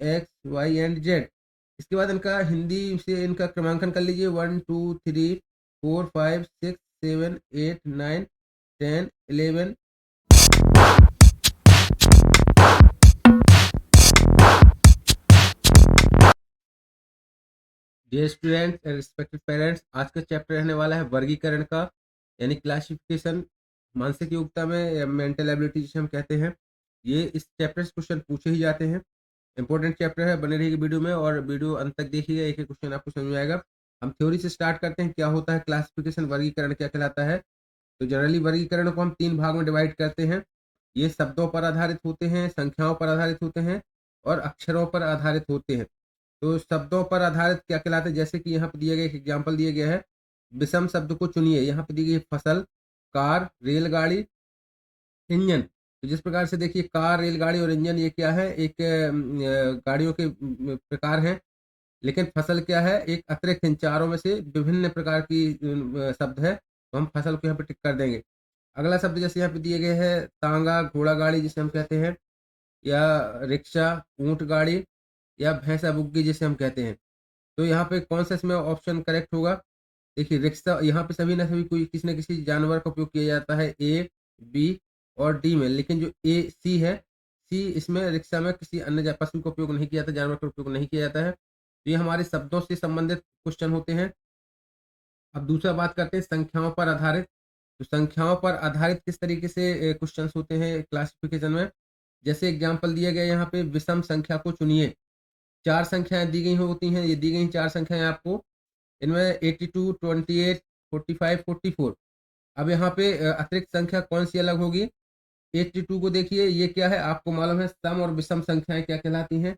X Y and Z. इसके बाद इनका हिंदी से इनका क्रमांकन कर लीजिए 1 2 3 4 5 6 7 8 9 10 11। Dear students and respected parents, आज का चैप्टर रहने वाला है वर्गीकरण का, यानी क्लासिफिकेशन। मानसिक योग्यता में या मेंटल एबिलिटी जिसे हम कहते हैं, ये इस चैप्टर से क्वेश्चन पूछे ही जाते हैं। इंपॉर्टेंट चैप्टर है, बने रहिए वीडियो में और वीडियो अंत तक देखिएगा, एक एक क्वेश्चन आपको समझ में आएगा। हम थ्योरी से स्टार्ट करते हैं, क्या होता है क्लासिफिकेशन, वर्गीकरण क्या कहलाता है। तो जनरली वर्गीकरण को हम 3 भाग में डिवाइड करते हैं। ये शब्दों पर आधारित होते हैं, संख्याओं पर आधारित होते हैं और अक्षरों पर आधारित होते हैं। तो शब्दों पर आधारित क्या कहलाते हैं, जैसे कि यहाँ पे दिया गया एक एग्जाम्पल दिया गया है, विषम शब्द को चुनिए। यहाँ पे दी गई फसल, कार, रेलगाड़ी, इंजन। तो जिस प्रकार से देखिए कार, रेलगाड़ी और इंजन ये क्या है, एक गाड़ियों के प्रकार हैं। लेकिन फसल क्या है, एक अतिरिक्त इन चारों में से विभिन्न प्रकार की शब्द है, तो हम फसल को यहाँ पे टिक कर देंगे। अगला शब्द जैसे यहाँ पे दिए गए हैं, तांगा, घोड़ा गाड़ी जिसे हम कहते हैं, या रिक्शा, ऊंट गाड़ी, या भैंसा बुग्गी जिसे हम कहते हैं। तो यहाँ पे कौन सा इसमें ऑप्शन करेक्ट होगा। देखिए रिक्शा, यहाँ पे सभी ना सभी कोई किसी न किसी जानवर का उपयोग किया जाता है ए, बी और डी में, लेकिन जो ए सी है, सी इसमें रिक्शा में किसी अन्य पशु का उपयोग नहीं किया जाता, जानवर का उपयोग नहीं किया जाता है। तो ये हमारे शब्दों से संबंधित क्वेश्चन होते हैं। अब दूसरा बात करते हैं संख्याओं पर आधारित। तो संख्याओं पर आधारित किस तरीके से क्वेश्चन होते हैं क्लासिफिकेशन में। जैसे एग्जाम्पल दिया गया यहाँ पे, विषम संख्या को चुनिए। 4 संख्याएं दी गई होती हैं, ये दी गई 4 संख्याएं आपको, इनमें 82, 28, 45, 44। अब यहाँ पे अतिरिक्त संख्या कौन सी अलग होगी। 82 को देखिए, ये क्या है, आपको मालूम है सम और विषम संख्याएं क्या कहलाती हैं।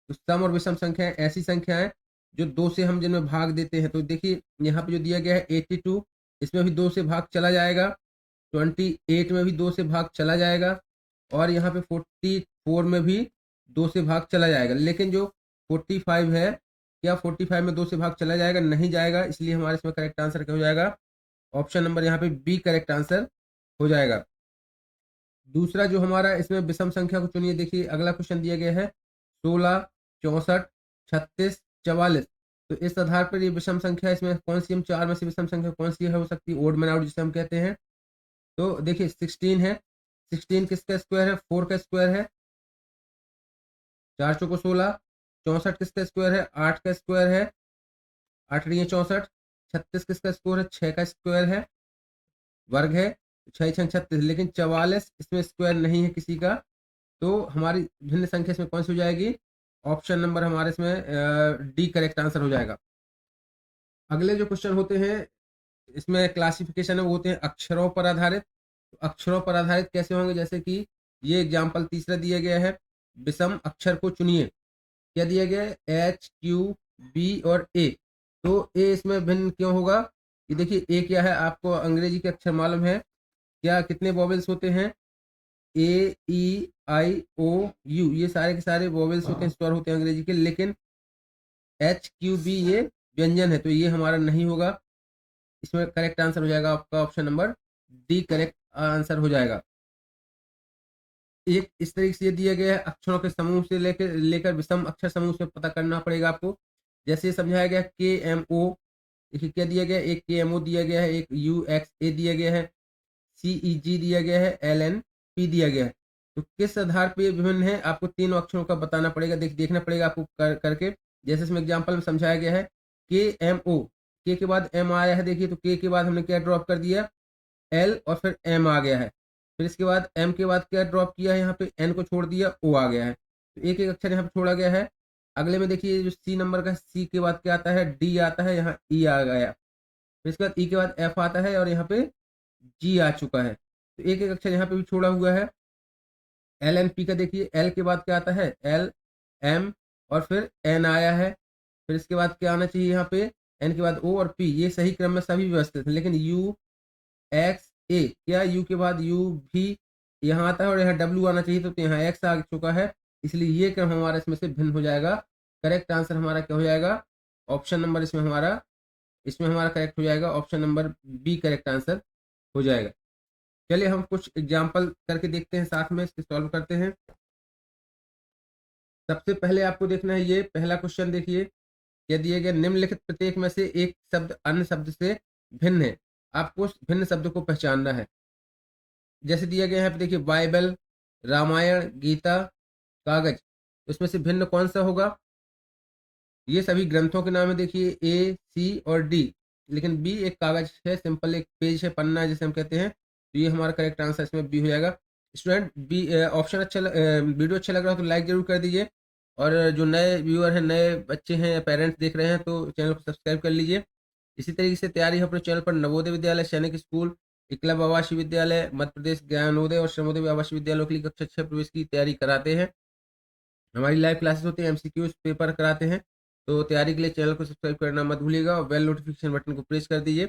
तो सम और विषम संख्याएं ऐसी संख्याएं जो 2 से हम जिनमें भाग देते हैं। तो देखिए यहाँ पे जो दिया गया है 82, इसमें भी 2 से भाग चला जाएगा। 28 में भी 2 से भाग चला जाएगा और यहाँ पे 44 में भी 2 से भाग चला जाएगा। लेकिन जो 45 है, क्या 45 में 2 से भाग चला जाएगा, नहीं जाएगा। इसलिए हमारे इसमें करेक्ट आंसर क्या हो जाएगा, ऑप्शन नंबर यहाँ पे बी करेक्ट आंसर हो जाएगा। दूसरा जो हमारा इसमें विषम संख्या को चुनिए। देखिए अगला क्वेश्चन दिया गया है 16, 64, 36, 44। तो इस आधार पर ये विषम संख्या, इसमें कौन सी, हम 4 में से विषम संख्या कौन सी है, हो सकती है ओड मैन आउट जिसे हम कहते हैं। तो देखिए 16 है, 16 किसका स्क्वायर है, 4 का स्क्वायर है। 4 चौको 16। 64 किसका स्क्वायर है, 8 का स्क्वायर है। 8 नहीं है 64। 36 किसका स्क्वायर है, 6 का स्क्वायर है, वर्ग है। 6 6 36, लेकिन 44 इसमें स्क्वायर नहीं है किसी का। तो हमारी भिन्न संख्या इसमें कौन सी हो जाएगी, ऑप्शन नंबर हमारे इसमें डी करेक्ट आंसर हो जाएगा। अगले जो क्वेश्चन होते हैं इसमें क्लासिफिकेशन है, वो होते हैं अक्षरों पर आधारित। तो अक्षरों पर आधारित कैसे होंगे, जैसे कि ये एग्जाम्पल तीसरा दिया गया है, विषम अक्षर को चुनिए। क्या दिया गया है, एच, क्यू, बी और ए। तो ए इसमें भिन्न क्यों होगा, ये देखिए ए क्या है, आपको अंग्रेजी के अक्षर मालूम है, क्या कितने वॉवेल्स होते हैं, ए, ई, आई, ओ, यू, ये सारे के सारे वॉवेल्स होते हैं, स्वर होते हैं अंग्रेजी के। लेकिन एच, क्यू, बी ये व्यंजन है, तो ये हमारा नहीं होगा। इसमें करेक्ट आंसर हो जाएगा आपका option number D correct answer हो जाएगा। एक इस तरीके से ये दिया गया है, अक्षरों के समूह से लेकर लेकर विषम अक्षर समूह से पता करना पड़ेगा आपको। जैसे समझाया गया के एम ओ, देखिए क्या दिया गया है, एक के एम ओ दिया गया है, एक यू एक्स ए दिया गया है, सी ई जी दिया गया है, एल एन पी दिया गया है। तो किस आधार पे ये विभिन्न है, आपको तीनों अक्षरों का बताना पड़ेगा, देखना पड़ेगा आपको करके। जैसे इसमें एग्जाम्पल में समझाया गया है, के एम ओ, के के बाद एम आया है, देखिए तो के के बाद हमने क्या ड्रॉप कर दिया, एल और फिर एम आ गया है। फिर इसके बाद एम के बाद क्या ड्रॉप किया है, यहाँ पे एन को छोड़ दिया, ओ आ गया है। तो एक एक अक्षर यहाँ पे छोड़ा गया है। अगले में देखिए जो सी नंबर का, सी के बाद क्या आता है, डी आता है, यहाँ ई आ गया। फिर इसके बाद ई के बाद एफ आता है और यहाँ पे जी आ चुका है। तो एक एक अक्षर यहाँ पे भी छोड़ा हुआ है। एल एन पी का देखिए, एल के बाद क्या आता है, एल, एम और फिर एन आया है। फिर इसके बाद क्या आना चाहिए यहाँ पे, एन के बाद ओ और पी, ये सही क्रम में सभी व्यवस्थित है। लेकिन यू एक्स ए, क्या यू के बाद यू भी यहाँ आता है और यहाँ डब्ल्यू आना चाहिए, तो यहाँ एक्स आ चुका है। इसलिए ये क्रम हमारा इसमें से भिन्न हो जाएगा। करेक्ट आंसर हमारा क्या हो जाएगा, ऑप्शन नंबर इसमें हमारा करेक्ट हो जाएगा, option number B correct answer हो जाएगा। चलिए हम कुछ एग्जाम्पल करके देखते हैं, साथ में इसके सॉल्व करते हैं। सबसे पहले आपको देखना है, ये पहला क्वेश्चन देखिए, क्या दिया गया, निम्नलिखित प्रत्येक में से एक शब्द अन्य शब्द से भिन्न है। आपको उस भिन्न शब्द को पहचानना है। जैसे दिया गया है, देखिए, बाइबल, रामायण, गीता, कागज, उसमें से भिन्न कौन सा होगा? ये सभी ग्रंथों के नाम है, देखिए, ए, सी और डी, लेकिन बी एक कागज है, सिंपल एक पेज है, पन्ना है जिसे हम कहते हैं। तो ये हमारा करेक्ट आंसर इसमें बी हो जाएगा। स्टूडेंट, बी ऑप्शन वीडियो अच्छा लग रहा हो तो लाइक जरूर कर दीजिए, और जो नए व्यूअर हैं, नए बच्चे हैं या पेरेंट्स देख रहे हैं, तो चैनल को सब्सक्राइब कर लीजिए। इसी तरीके से तैयारी है अपने चैनल पर नवोदय विद्यालय, सैनिक स्कूल, एकलव्य आवासीय विद्यालय, मध्य प्रदेश ज्ञानोदय और श्रमोदय आवासीय विद्यालयों के लिए कक्षा 6 प्रवेश की तैयारी कराते हैं। हमारी लाइव क्लासेस होती है, एमसीक्यूज पेपर कराते हैं। तो तैयारी के लिए चैनल को सब्सक्राइब करना मत भूलिएगा और बेल नोटिफिकेशन बटन को प्रेस कर दीजिए।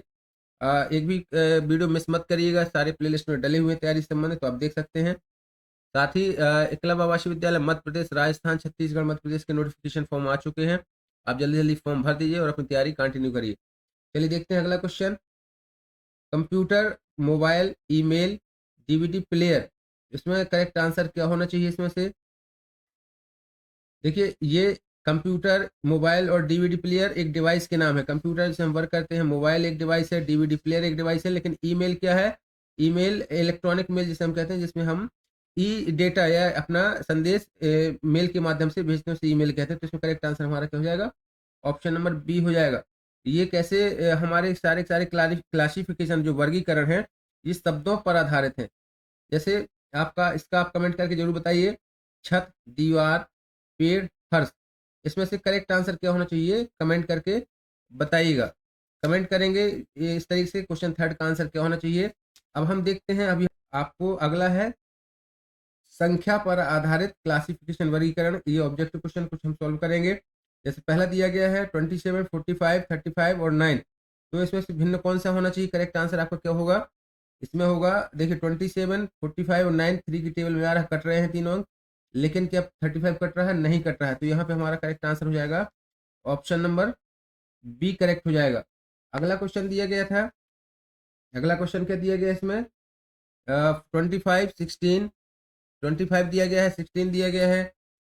एक भी वीडियो मिस मत करिएगा, सारे प्लेलिस्ट में डले हुए हैं तैयारी से संबंधित, तो आप देख सकते हैं। साथ ही एकलव्य आवासीय विद्यालय मध्य प्रदेश, राजस्थान, छत्तीसगढ़, मध्य प्रदेश के नोटिफिकेशन फॉर्म आ चुके हैं। आप जल्दी जल्दी फॉर्म भर दीजिए और अपनी तैयारी कंटिन्यू करिए। चलिए देखते हैं अगला question. Computer, mobile, email, DVD player, इसमें करेक्ट आंसर क्या होना चाहिए इसमें से? देखिए, ये कंप्यूटर, मोबाइल और डीवीडी प्लेयर एक डिवाइस के नाम है। कंप्यूटर जिसे हम वर्क करते हैं, मोबाइल एक डिवाइस है, डीवीडी प्लेयर एक डिवाइस है, लेकिन ईमेल क्या है? ईमेल इलेक्ट्रॉनिक मेल जिसे हम कहते हैं, जिसमें हम ई डेटा या अपना संदेश मेल के माध्यम से भेजते हैं, उसे ईमेल कहते हैं। तो इसमें करेक्ट आंसर हमारा क्या हो जाएगा? ऑप्शन नंबर बी हो जाएगा। ये कैसे हमारे सारे सारे क्लासिफिकेशन जो वर्गीकरण है, ये शब्दों पर आधारित है। जैसे आपका इसका आप कमेंट करके जरूर बताइए, छत, दीवार, पेड़, फर्श, इसमें से करेक्ट आंसर क्या होना चाहिए? कमेंट करके बताइएगा। कमेंट करेंगे ये इस तरीके से, क्वेश्चन थर्ड का आंसर क्या होना चाहिए। अब हम देखते हैं, अभी आपको अगला है संख्या पर आधारित क्लासिफिकेशन वर्गीकरण। ये ऑब्जेक्टिव क्वेश्चन कुछ हम सॉल्व करेंगे। जैसे पहला दिया गया है 27, 45, 35 और 9, तो इसमें से भिन्न कौन सा होना चाहिए? करेक्ट आंसर आपका क्या होगा? इसमें होगा, देखिए, 27, 45 और 9 3 की टेबल में आ रहा है, कट रहे हैं तीनों अंक, लेकिन क्या 35 कट रहा है? नहीं कट रहा है। तो यहाँ पे हमारा करेक्ट आंसर हो जाएगा ऑप्शन नंबर बी करेक्ट हो जाएगा। अगला क्वेश्चन दिया गया था, अगला क्वेश्चन क्या दिया गया इसमें? 25, 16, 25 दिया गया है, 16 दिया गया है,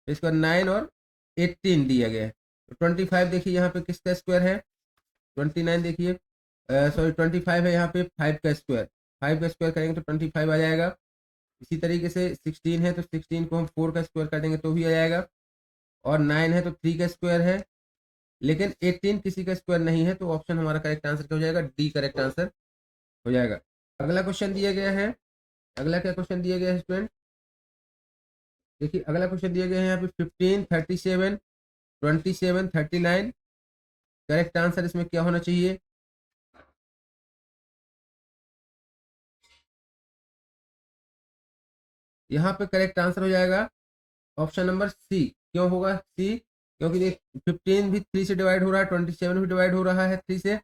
इसका 9 और 18 दिया गया है। तो 25 देखिए यहाँ पे किसका स्क्वायर है? 29 देखिए, सॉरी 25 है यहाँ पे 5 का स्क्वायर, 5 का स्क्वायर करेंगे तो 25 आ जाएगा। इसी तरीके से 16 है तो 16 को हम 4 का स्क्वायर कर देंगे तो भी आ जाएगा, और 9 है तो 3 का स्क्वायर है, लेकिन 18 किसी का स्क्वायर नहीं है। तो ऑप्शन हमारा करेक्ट आंसर क्या हो जाएगा? डी करेक्ट आंसर हो जाएगा। अगला क्वेश्चन दिया गया है, अगला क्या क्वेश्चन दिया गया है स्टूडेंट? देखिए, अगला क्वेश्चन दिया गया है यहाँ पे 15, 37, 27, 39, करेक्ट आंसर इसमें क्या होना चाहिए? यहाँ पे करेक्ट आंसर हो जाएगा ऑप्शन नंबर सी। क्यों होगा सी? क्योंकि देख, 15 भी 3 से डिवाइड हो रहा है, 27 भी डिवाइड हो रहा है 3 से,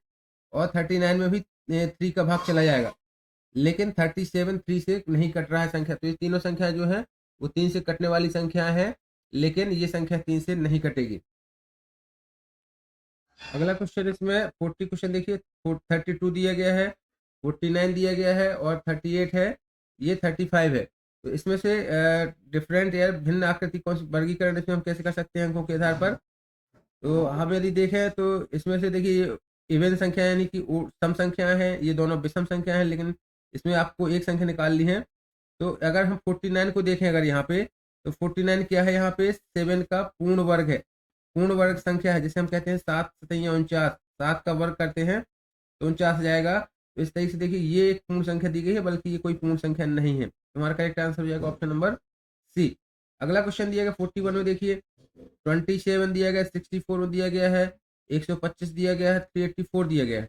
और 39 में भी 3 का भाग चला जाएगा, लेकिन 37 3 से नहीं कट रहा है संख्या। तो ये तीनों संख्या जो है वो 3 से कटने वाली संख्या है, लेकिन ये संख्या 3 से नहीं कटेगी। अगला क्वेश्चन इसमें 40 क्वेश्चन देखिए, 32 दिया गया है, 49 दिया गया है और 38 है, ये 35 है। तो इसमें से डिफरेंट या भिन्न आकृति कौन सी वर्गीकरण इसमें हम कैसे कर सकते हैं अंकों के आधार पर? तो हम यदि देखें तो इसमें से देखिए, इवन संख्या यानी कि सम संख्याएं हैं, ये दोनों विषम संख्या है, लेकिन इसमें आपको एक संख्या निकालनी है। तो अगर हम 49 को देखें अगर यहाँ पे, तो 49 क्या है? यहाँ पे 7 का पूर्ण वर्ग है, पूर्ण वर्ग संख्या है, जिसे हम कहते हैं 7 सतैया 49, 7 का वर्ग करते हैं तो 49 आ जाएगा। तो इस तरीके से देखिए, ये एक पूर्ण संख्या दी गई है, बल्कि ये कोई पूर्ण संख्या नहीं है। हमारा करेक्ट आंसर हो जाएगा ऑप्शन नंबर सी। अगला क्वेश्चन दिया गया 41 में, देखिए 27 दिया गया, 64 में दिया गया है, 125 दिया गया है, 384 दिया गया है।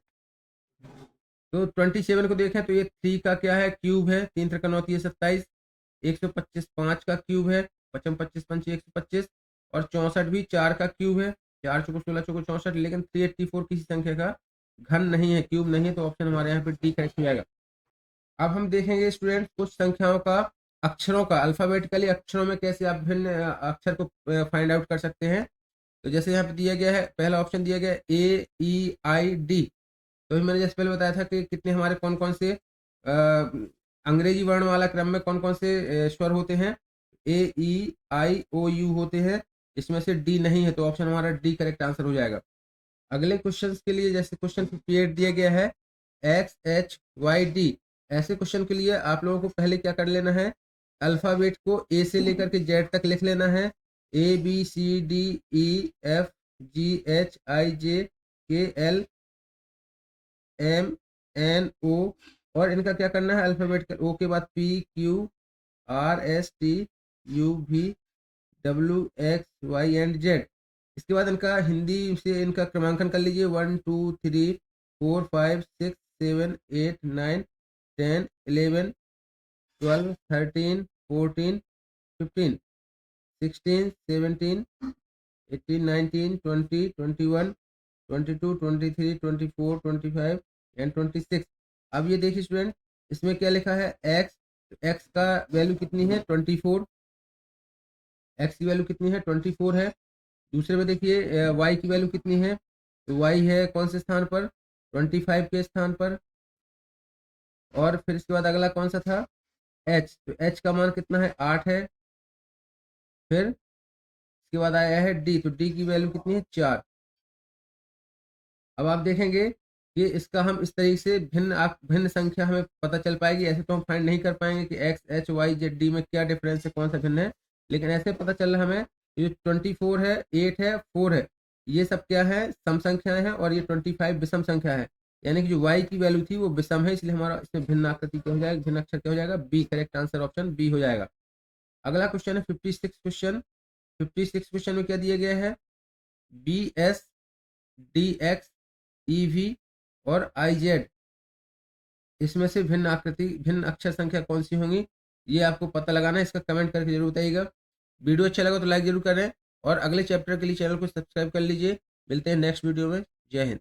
तो 27 को देखें तो ये 3 का क्या है? क्यूब है, 3 त्रिका 9 है 27, 125 5 का क्यूब है, 55 25 पंचे 125, और 64 भी 4 का क्यूब है, 4 चौको 16 चौको 64, लेकिन 384 किसी संख्या का घन नहीं है, क्यूब नहीं है। तो ऑप्शन हमारे यहाँ पे डी करेक्ट हो जाएगा। अब हम देखेंगे स्टूडेंट कुछ संख्याओं का अक्षरों का, अल्फाबेटिकली अक्षरों में कैसे आप भिन्न अक्षर को फाइंड आउट कर सकते हैं। तो जैसे यहाँ पे दिया गया है, पहला ऑप्शन दिया गया है AEID। तो मैंने जैसे पहले बताया था कि कितने हमारे कौन कौन से अंग्रेजी वर्णमाला क्रम में कौन कौन से स्वर होते हैं? A E I O U होते हैं, इसमें से डी नहीं है, तो ऑप्शन हमारा डी करेक्ट आंसर हो जाएगा। अगले क्वेश्चन के लिए, जैसे क्वेश्चन 58 दिया गया है एक्स एच वाई डी, ऐसे क्वेश्चन के लिए आप लोगों को पहले क्या कर लेना है, अल्फाबेट को ए से लेकर के जेड तक लिख लेना है। A B C D E F G H I J K L M N O, और इनका क्या करना है, अल्फाबेट ओ के बाद P Q R S T U V W X Y and Z. इसके बाद इनका हिंदी से इनका क्रमांकन कर लीजिए, 1 2 3 4 5 6 7 8 9 10 11 12 13 14 15 16 17 18 19 20 21 22 23 24 25 एंड 26। अब ये देखिए स्टूडेंट, इसमें क्या लिखा है एक्स, एक्स का वैल्यू कितनी है 24, एक्स की वैल्यू कितनी है 24 है। दूसरे में देखिए वाई की वैल्यू कितनी है, तो वाई है कौन से स्थान पर, 25 के स्थान पर। और फिर इसके बाद अगला कौन सा था एच, तो एच का मान कितना है 8 है। फिर इसके बाद आया है डी, तो डी की वैल्यू कितनी है 4। अब आप देखेंगे कि इसका हम इस तरीके से भिन्न संख्या हमें पता चल पाएगी। ऐसे तो हम फाइंड नहीं कर पाएंगे कि X H Y Z D में क्या डिफरेंस है, कौन सा भिन्न है, लेकिन ऐसे पता चल रहा है हमें ये 24 है, 8 है, 4 है, ये सब क्या है सम संख्याएं हैं, और ये 25 विषम संख्या है। यानी कि जो y की वैल्यू थी वो विषम है, इसलिए हमारा इसमें भिन्न आकृति क्या हो जाएगा, भिन्न अक्षर क्या हो जाएगा, B correct answer option B हो जाएगा। अगला क्वेश्चन है 56 क्वेश्चन। 56 क्वेश्चन में क्या दिया गया है, B S D X E V और आई जेड, इसमें से भिन्न आकृति भिन्न अक्षर संख्या कौन सी होंगी, ये आपको पता लगाना है। इसका कमेंट करके जरूर बताइएगा। वीडियो अच्छा लगा तो लाइक जरूर करें, और अगले चैप्टर के लिए चैनल को सब्सक्राइब कर लीजिए। मिलते हैं नेक्स्ट वीडियो में। जय हिंद।